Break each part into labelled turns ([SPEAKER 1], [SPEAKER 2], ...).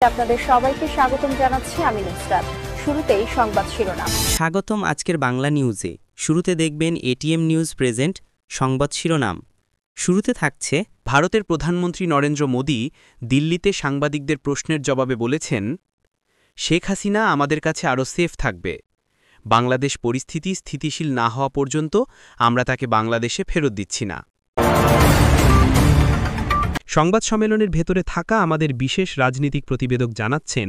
[SPEAKER 1] আপনাদের সবাইকে স্বাগতম জানাচ্ছি আমি নুসরাত। শুরুতেই সংবাদ শিরোনাম।
[SPEAKER 2] স্বাগতম আজকের বাংলা নিউজে। শুরুতে দেখবেন এটিএম নিউজ প্রেজেন্ট সংবাদ শিরোনাম। শুরুতে থাকছে, ভারতের প্রধানমন্ত্রী নরেন্দ্র মোদী দিল্লিতে সাংবাদিকদের প্রশ্নের জবাবে বলেছেন, শেখ হাসিনা আমাদের কাছে আরও সেফ থাকবে। বাংলাদেশ পরিস্থিতি স্থিতিশীল না হওয়া পর্যন্ত আমরা তাকে বাংলাদেশে ফেরত দিচ্ছি না। সংবাদ সম্মেলনের ভেতরে থাকা আমাদের বিশেষ রাজনীতিক প্রতিবেদক জানাচ্ছেন,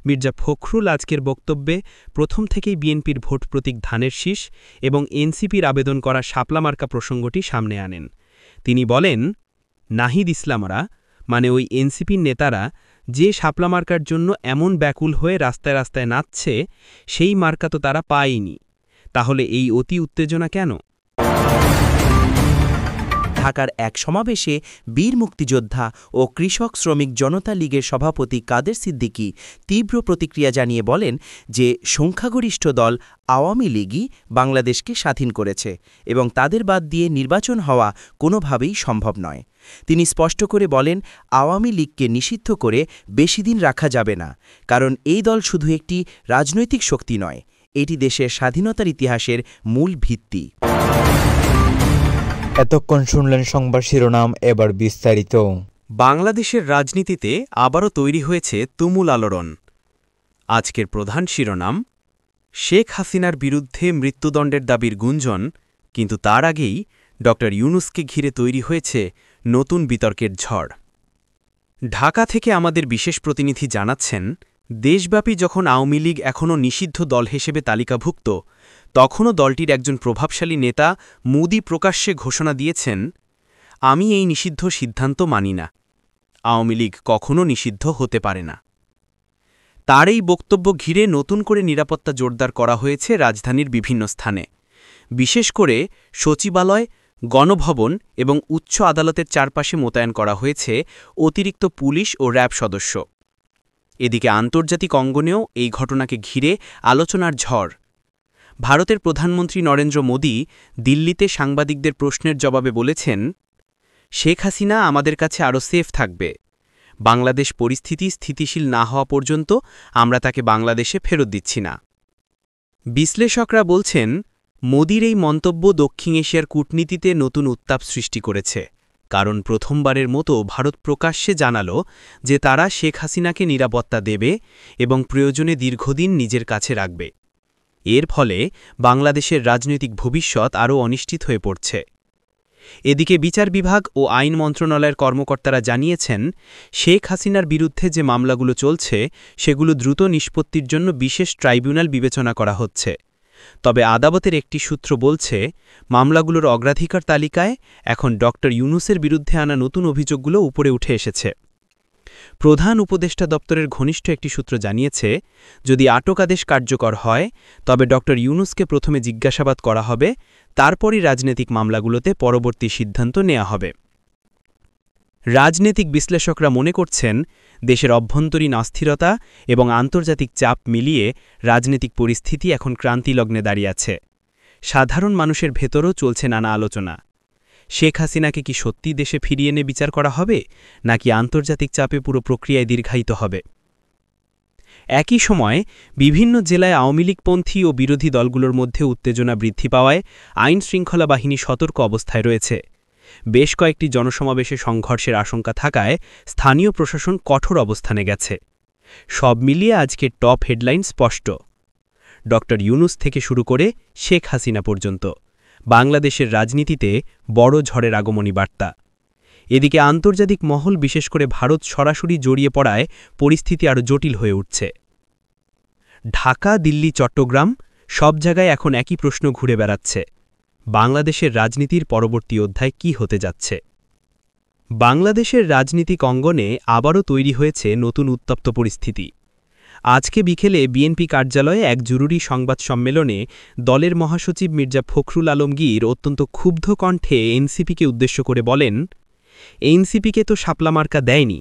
[SPEAKER 2] মির্জা ফখরুল আজকের বক্তব্যে প্রথম থেকেই বিএনপির ভোট প্রতীক ধানের শীষ এবং এনসিপির আবেদন করা শাপলা মার্কা প্রসঙ্গটি সামনে আনেন। তিনি বলেন, নাহিদ ইসলামরা মানে ওই এনসিপির নেতারা যে শাপলা মার্কার জন্য এমন ব্যাকুল হয়ে রাস্তায় রাস্তায় নাচছে, সেই মার্কা তো তারা পায়নি। তাহলে এই অতি উত্তেজনা কেন?
[SPEAKER 3] ঢাকার এক সমাবেশে বীর মুক্তিযোদ্ধা ও কৃষক শ্রমিক জনতা লীগের সভাপতি কাদের সিদ্দিকী তীব্র প্রতিক্রিয়া জানিয়ে বলেন যে সংখ্যাগরিষ্ঠ দল আওয়ামী লীগই বাংলাদেশকে স্বাধীন করেছে এবং তাদের বাদ দিয়ে নির্বাচন হওয়া কোনোভাবেই সম্ভব নয়। তিনি স্পষ্ট করে বলেন, আওয়ামী লীগকে নিষিদ্ধ করে বেশি দিন রাখা যাবে না, কারণ এই দল শুধু একটি রাজনৈতিক শক্তি নয়, এটি দেশের স্বাধীনতার ইতিহাসের মূল ভিত্তি।
[SPEAKER 4] এতক্ষণ শুনলেন সংবাদ শিরোনাম, এবার বিস্তারিত।
[SPEAKER 5] বাংলাদেশের রাজনীতিতে আবারও তৈরি হয়েছে তুমুল আলোড়ন। আজকের প্রধান শিরোনাম, শেখ হাসিনার বিরুদ্ধে মৃত্যুদণ্ডের দাবির গুঞ্জন, কিন্তু তার আগেই ড ইউনূসকে ঘিরে তৈরি হয়েছে নতুন বিতর্কের ঝড়। ঢাকা থেকে আমাদের বিশেষ প্রতিনিধি জানাচ্ছেন, দেশব্যাপী যখন আওয়ামী লীগ এখনও নিষিদ্ধ দল হিসেবে তালিকাভুক্ত, তখনও দলটির একজন প্রভাবশালী নেতা মোদি প্রকাশ্যে ঘোষণা দিয়েছেন, আমি এই নিষিদ্ধ সিদ্ধান্ত মানি না, আওয়ামী লীগ কখনও নিষিদ্ধ হতে পারে না। তার এই বক্তব্য ঘিরে নতুন করে নিরাপত্তা জোরদার করা হয়েছে রাজধানীর বিভিন্ন স্থানে, বিশেষ করে সচিবালয়, গণভবন এবং উচ্চ আদালতের চারপাশে মোতায়েন করা হয়েছে অতিরিক্ত পুলিশ ও র্যাব সদস্য। এদিকে আন্তর্জাতিক অঙ্গনেও এই ঘটনাকে ঘিরে আলোচনার ঝড়। ভারতের প্রধানমন্ত্রী নরেন্দ্র মোদী দিল্লিতে সাংবাদিকদের প্রশ্নের জবাবে বলেছেন, শেখ হাসিনা আমাদের কাছে আরও সেফ থাকবে। বাংলাদেশ পরিস্থিতি স্থিতিশীল না হওয়া পর্যন্ত আমরা তাকে বাংলাদেশে ফেরত দিচ্ছি না। বিশ্লেষকরা বলছেন, মোদীর এই মন্তব্য দক্ষিণ এশিয়ার কূটনীতিতে নতুন উত্তাপ সৃষ্টি করেছে, কারণ প্রথমবারের মতো ভারত প্রকাশ্যে জানাল যে তারা শেখ হাসিনাকে নিরাপত্তা দেবে এবং প্রয়োজনে দীর্ঘদিন নিজের কাছে রাখবে। এর ফলে বাংলাদেশের রাজনৈতিক ভবিষ্যৎ আরও অনিশ্চিত হয়ে পড়ছে। এদিকে বিচার বিভাগ ও আইন মন্ত্রণালয়ের কর্মকর্তারা জানিয়েছেন, শেখ হাসিনার বিরুদ্ধে যে মামলাগুলো চলছে সেগুলো দ্রুত নিষ্পত্তির জন্য বিশেষ ট্রাইব্যুনাল বিবেচনা করা হচ্ছে। তবে আদালতের একটি সূত্র বলছে, মামলাগুলোর অগ্রাধিকার তালিকায় এখন ড ইউনূসের বিরুদ্ধে আনা নতুন অভিযোগগুলো উপরে উঠে এসেছে। প্রধান উপদেষ্টা দপ্তরের ঘনিষ্ঠ একটি সূত্র জানিয়েছে, যদি আটক আদেশ কার্যকর হয় তবে ড ইউনূসকে প্রথমে জিজ্ঞাসাবাদ করা হবে, তারপরই রাজনৈতিক মামলাগুলোতে পরবর্তী সিদ্ধান্ত নেওয়া হবে। রাজনৈতিক বিশ্লেষকরা মনে করছেন, দেশের অভ্যন্তরীণ অস্থিরতা এবং আন্তর্জাতিক চাপ মিলিয়ে রাজনৈতিক পরিস্থিতি এখন ক্রান্তিলগ্নে দাঁড়িয়ে আছে। সাধারণ মানুষের ভেতরও চলছে নানা আলোচনা। শেখ হাসিনাকে কি সত্যি দেশে ফিরিয়ে এনে বিচার করা হবে, নাকি আন্তর্জাতিক চাপে পুরো প্রক্রিয়ায় দীর্ঘায়িত হবে? একই সময় বিভিন্ন জেলায় আওয়ামী লীগপন্থী ও বিরোধী দলগুলোর মধ্যে উত্তেজনা বৃদ্ধি পাওয়ায় আইন শৃঙ্খলা বাহিনী সতর্ক অবস্থায় রয়েছে। বেশ কয়েকটি জনসমাবেশে সংঘর্ষের আশঙ্কা থাকায় স্থানীয় প্রশাসন কঠোর অবস্থানে গেছে। সব মিলিয়ে আজকের টপ হেডলাইন স্পষ্ট, ড ইউনূস থেকে শুরু করে শেখ হাসিনা পর্যন্ত বাংলাদেশের রাজনীতিতে বড় ঝড়ের আগমনী বার্তা। এদিকে আন্তর্জাতিক মহল, বিশেষ করে ভারত সরাসরি জড়িয়ে পড়ায় পরিস্থিতি আরও জটিল হয়ে উঠছে। ঢাকা, দিল্লি, চট্টগ্রাম সব জায়গায় এখন একই প্রশ্ন ঘুরে বেড়াচ্ছে, বাংলাদেশের রাজনীতির পরবর্তী অধ্যায় কি হতে যাচ্ছে? বাংলাদেশের রাজনীতিক অঙ্গনে আবারও তৈরি হয়েছে নতুন উত্তপ্ত পরিস্থিতি। আজকে বিকেলে বিএনপি কার্যালয়ে এক জরুরি সংবাদ সম্মেলনে দলের মহাসচিব মির্জা ফখরুল আলমগীর অত্যন্ত ক্ষুব্ধ কণ্ঠে এনসিপিকে উদ্দেশ্য করে বলেন, এনসিপিকে তো শাপলা মার্কা দেয়নি,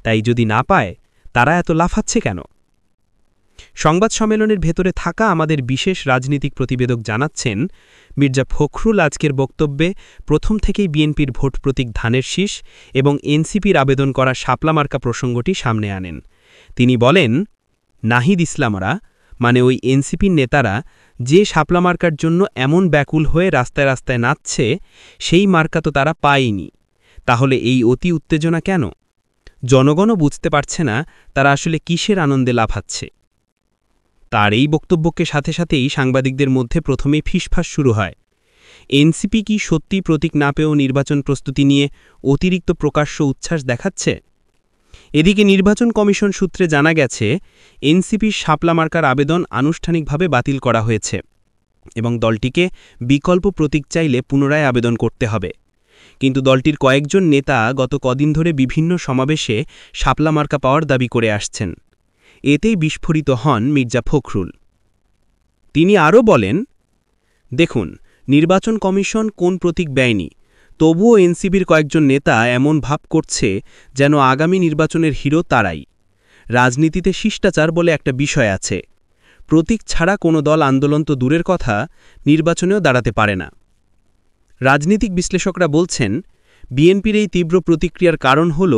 [SPEAKER 5] তাই যদি না পায় তারা এত লাফাচ্ছে কেন? সংবাদ সম্মেলনের ভেতরে থাকা আমাদের বিশেষ রাজনীতিক প্রতিবেদক জানাচ্ছেন, মির্জা ফখরুল আজকের বক্তব্যে প্রথম থেকেই বিএনপির ভোট প্রতীক ধানের শীষ এবং এনসিপির আবেদন করা শাপলা মার্কা প্রসঙ্গটি সামনে আনেন।
[SPEAKER 2] তিনি বলেন, নাহিদ ইসলামরা মানে ওই এনসিপির নেতারা যে শাপলা মার্কার জন্য এমন ব্যাকুল হয়ে রাস্তায় রাস্তায় নাচছে, সেই মার্কা তো তারা পায়নি। তাহলে এই অতি উত্তেজনা কেন? জনগণও বুঝতে পারছে না তারা আসলে কিসের আনন্দে লাফাচ্ছে। তার এই বক্তব্যকে সাথে সাথেই সাংবাদিকদের মধ্যে প্রথমেই ফিসফাস শুরু হয়। এনসিপি কি সত্যি প্রতীক না পেয়েও নির্বাচন প্রস্তুতি নিয়ে অতিরিক্ত প্রকাশ্য উচ্ছ্বাস দেখাচ্ছে? এদিকে নির্বাচন কমিশন সূত্রে জানা গেছে, এনসিপির শাপলা মার্কার আবেদন আনুষ্ঠানিকভাবে বাতিল করা হয়েছে এবং দলটিকে বিকল্প প্রতীক চাইলে পুনরায় আবেদন করতে হবে। কিন্তু দলটির কয়েকজন নেতা গত কদিন ধরে বিভিন্ন সমাবেশে শাপলা মার্কা পাওয়ার দাবি করে আসছেন। এতেই বিস্ফোরিত হন মির্জা ফখরুল। তিনি আরও বলেন, দেখুন, নির্বাচন কমিশন কোন প্রতীক দেয়নি, তবুও এনসিপির কয়েকজন নেতা এমন ভাব করছে যেন আগামী নির্বাচনের হিরো তারাই। রাজনীতিতে শিষ্টাচার বলে একটা বিষয় আছে। প্রতীক ছাড়া কোনো দল আন্দোলন তো দূরের কথা, নির্বাচনেও দাঁড়াতে পারে না। রাজনীতিক বিশ্লেষকরা বলছেন, বিএনপির এই তীব্র প্রতিক্রিয়ার কারণ হল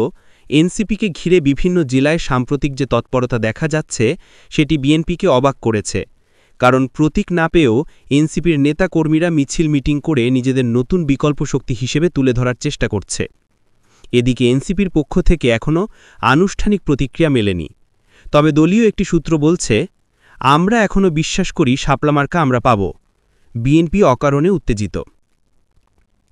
[SPEAKER 2] এনসিপিকে ঘিরে বিভিন্ন জেলায় সাম্প্রতিক যে তৎপরতা দেখা যাচ্ছে, সেটি বিএনপিকে অবাক করেছে। কারণ প্রতীক না পেয়েও এনসিপির নেতাকর্মীরা মিছিল মিটিং করে নিজেদের নতুন বিকল্প শক্তি হিসেবে তুলে ধরার চেষ্টা করছে। এদিকে এনসিপির পক্ষ থেকে এখনও আনুষ্ঠানিক প্রতিক্রিয়া মেলেনি। তবে দলীয় একটি সূত্র বলছে, আমরা এখনও বিশ্বাস করি শাপলা মার্কা আমরা পাব। বিএনপি অকারণে উত্তেজিত।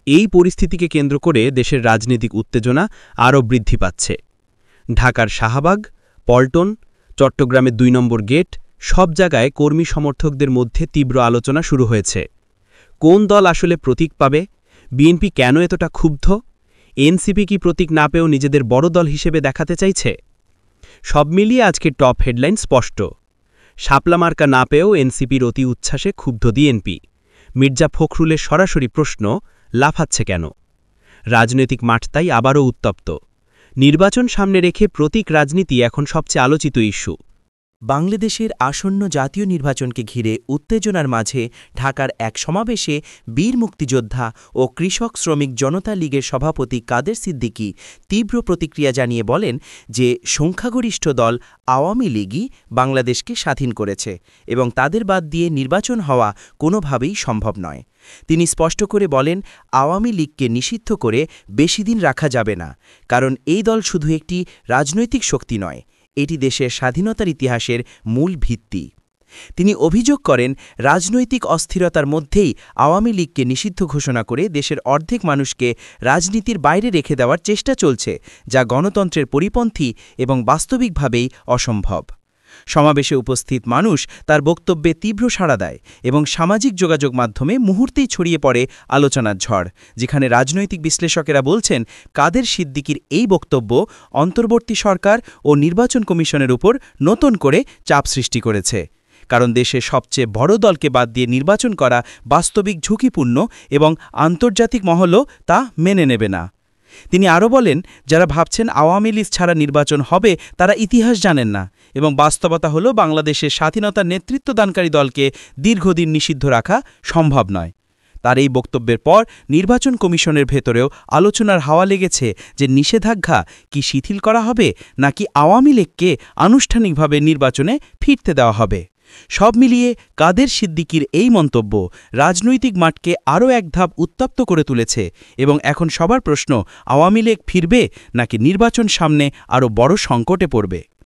[SPEAKER 2] এই পরিস্থিতিকে কেন্দ্র করে দেশের রাজনৈতিক উত্তেজনা আরও বৃদ্ধি পাচ্ছে। ঢাকার শাহবাগ, পল্টন, চট্টগ্রামের ২ নম্বর গেট সব জায়গায় কর্মী সমর্থকদের মধ্যে তীব্র আলোচনা শুরু হয়েছে। কোন দল আসলে প্রতীক পাবে? বিএনপি কেন এতটা ক্ষুব্ধ? এনসিপি কি প্রতীক না পেয়েও নিজেদের বড় দল হিসেবে দেখাতে চাইছে? সব মিলিয়ে আজকের টপ হেডলাইন স্পষ্ট। শাপলা মার্কা না পেয়েও এনসিপির অতি উচ্ছ্বাসে ক্ষুব্ধ বিএনপি। মির্জা ফখরুলের সরাসরি প্রশ্ন, লাফাচ্ছে কেন? রাজনৈতিক মাঠ তাই আবারও উত্তপ্ত। নির্বাচন সামনে রেখে প্রতীক রাজনীতি এখন সবচেয়ে আলোচিত ইস্যু।
[SPEAKER 3] বাংলাদেশের আসন্ন জাতীয় নির্বাচনকে ঘিরে উত্তেজনার মাঝে ঢাকার এক সমাবেশে বীর মুক্তিযোদ্ধা ও কৃষক শ্রমিক জনতা লীগের সভাপতি কাদের সিদ্দিকী তীব্র প্রতিক্রিয়া জানিয়ে বলেন যে সংখ্যাগরিষ্ঠ দল আওয়ামী লীগই বাংলাদেশকে স্বাধীন করেছে এবং তাদের বাদ দিয়ে নির্বাচন হওয়া কোনোভাবেই সম্ভব নয়। তিনি স্পষ্ট করে বলেন, আওয়ামী লীগকে নিষিদ্ধ করে বেশি দিন রাখা যাবে না, কারণ এই দল শুধু একটি রাজনৈতিক শক্তি নয়, এটি দেশের স্বাধীনতার ইতিহাসের মূল ভিত্তি। তিনি অভিযোগ করেন, রাজনৈতিক অস্থিরতার মধ্যেই আওয়ামী লীগকে নিষিদ্ধ ঘোষণা করে দেশের অর্ধেক মানুষকে রাজনীতির বাইরে রেখে দেওয়ার চেষ্টা চলছে, যা গণতন্ত্রের পরিপন্থী এবং বাস্তবিকভাবেই অসম্ভব। সমাবেশে উপস্থিত মানুষ তার বক্তব্যে তীব্র সাড়া দেয় এবং সামাজিক যোগাযোগ মাধ্যমে মুহূর্তেই ছড়িয়ে পড়ে আলোচনার ঝড়, যেখানে রাজনৈতিক বিশ্লেষকেরা বলছেন, কাদের সিদ্দিকীর এই বক্তব্য অন্তর্বর্তী সরকার ও নির্বাচন কমিশনের উপর নতুন করে চাপ সৃষ্টি করেছে। কারণ দেশের সবচেয়ে বড় দলকে বাদ দিয়ে নির্বাচন করা বাস্তবিক ঝুঁকিপূর্ণ এবং আন্তর্জাতিক মহলও তা মেনে নেবে না। তিনি আরও বলেন, যারা ভাবছেন আওয়ামী লীগ ছাড়া নির্বাচন হবে তারা ইতিহাস জানেন না এবং বাস্তবতা হল বাংলাদেশের স্বাধীনতার নেতৃত্বদানকারী দলকে দীর্ঘদিন নিষিদ্ধ রাখা সম্ভব নয়। তার এই বক্তব্যের পর নির্বাচন কমিশনের ভেতরেও আলোচনার হাওয়া লেগেছে যে নিষেধাজ্ঞা কি শিথিল করা হবে নাকি আওয়ামী লীগকে আনুষ্ঠানিকভাবে নির্বাচনে ফিরতে দেওয়া হবে। সব মিলিয়ে কাদের সিদ্দিকীর এই মন্তব্য রাজনৈতিক মাঠকে আরও এক ধাপ উত্তপ্ত করে তুলেছে এবং এখন সবার প্রশ্ন, আওয়ামী লীগ ফিরবে নাকি নির্বাচন সামনে আরও বড় সংকটে পড়বে।